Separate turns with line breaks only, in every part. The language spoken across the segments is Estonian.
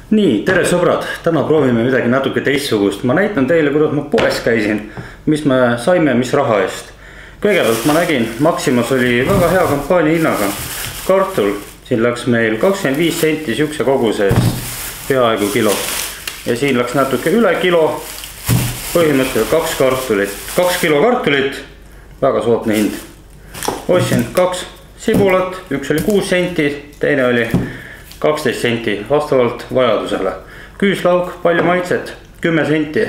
Nii, tere sõbrad, täna proovime midagi natuke teistsugust. Ma näitan teile, kuidas ma poes käisin, mis me saime, mis raha eest. Kõigepealt ma nägin, Maximas oli väga hea kampaania hinnaga. Kartul, siin läks meil 25 senti siukse koguse eest, peaaegu kilo. Ja siin läks natuke üle kilo, põhimõtteliselt 2 kilo kartulit, väga soodne hind. Ostsin 2 sibulat, üks oli 6 senti, teine oli 12 senti vastavalt vajadusele. Küüslauk, palju maitset, 10 senti.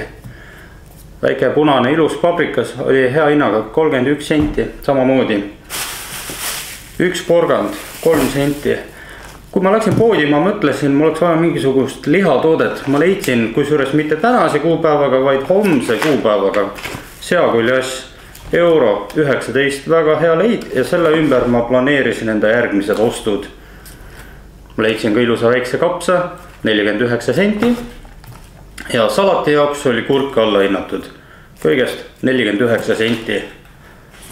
Väike punane ilus paprikas oli hea hinnaga, 31 senti, samamoodi. Üks porgand, 3 senti. Kui ma läksin poodi, ma mõtlesin, mul oleks vaja mingisugust lihatoodet. Ma leidsin, kusjuures mitte tänase kuupäevaga, vaid homse kuupäevaga. Seakuljass, €19, väga hea leid ja selle ümber ma planeerisin enda järgmised ostud. Ma leidsin ka ilusa väikse kapsa, 49 senti. Ja salati jaoks oli kurk alla hinnatud. Kõigest 49 senti.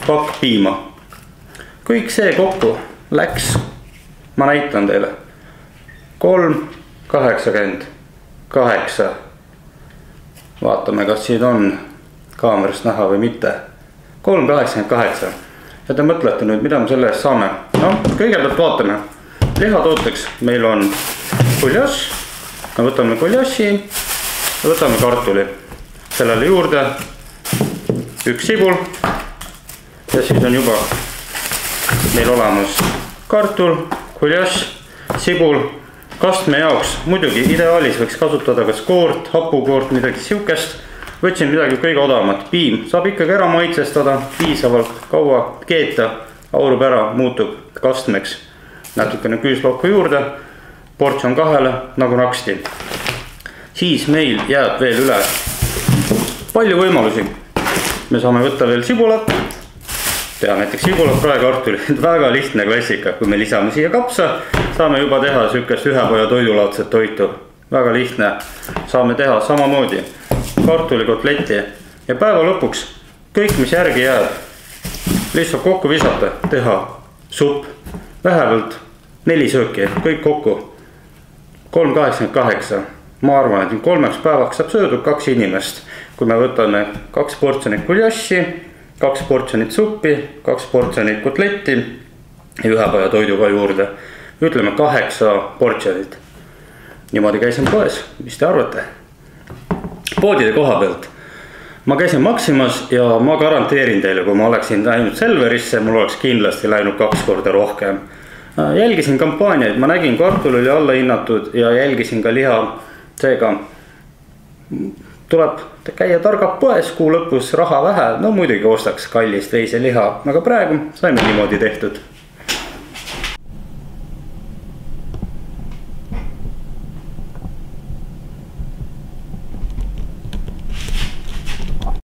Pakk piima. Kõik see kokku läks, ma näitan teile, 3,88. Vaatame, kas siin on kaamerast näha või mitte. 3,88. Ja te mõtlete nüüd, mida me selle eest saame. No, kõigepealt vaatame. Lihatooteks meil on kuljass, me võtame kuljassi ja võtame kartuli. Sellele juurde üks sibul ja siis on juba meil olemas kartul, kuljass, sibul. Kastme jaoks muidugi ideaalis võiks kasutada kas koort, hapukoort, midagi siukest. Võtsin midagi kõige odavamat, piim. Saab ikkagi ära maitsestada, piisavalt kaua keeta, aurub ära, muutub kastmeks. Natukene küüslauku juurde, portsjon kahele nagu naksti. Siis meil jääb veel üle palju võimalusi. Me saame võtta veel sibulat, teha näiteks sibulat, praekartuli, väga lihtne klassika. Kui me lisame siia kapsa, saame juba teha sükest ühepoja toidulaadset toitu. Väga lihtne, saame teha samamoodi kartulikotletti ja päeva lõpuks kõik, mis järgi jääb, lihtsalt kokku visata, teha supp, vähemalt 4 sööki, kõik kokku 3,88. Ma arvan, et 3 päevaks saab söödud 2 inimest. Kui me võtame 2 portsjonit kuljassi, 2 portsjonit suppi, 2 portsjonit kotletti ja ühepäeva toiduga juurde. Ütleme 8 portsjonit. Niimoodi käisin poes, mis te arvate? Poodide koha pealt. Ma käisin Maximas ja ma garanteerin teile, kui ma oleksin läinud Selverisse, mul oleks kindlasti läinud 2 korda rohkem. Jälgisin kampaaniaid, ma nägin, kartul oli alla hinnatud ja jälgisin ka liha. Seega tuleb käia targalt poes, kuu lõpus raha vähe, no muidugi ostaks kallist veiseliha, aga praegu saime niimoodi tehtud.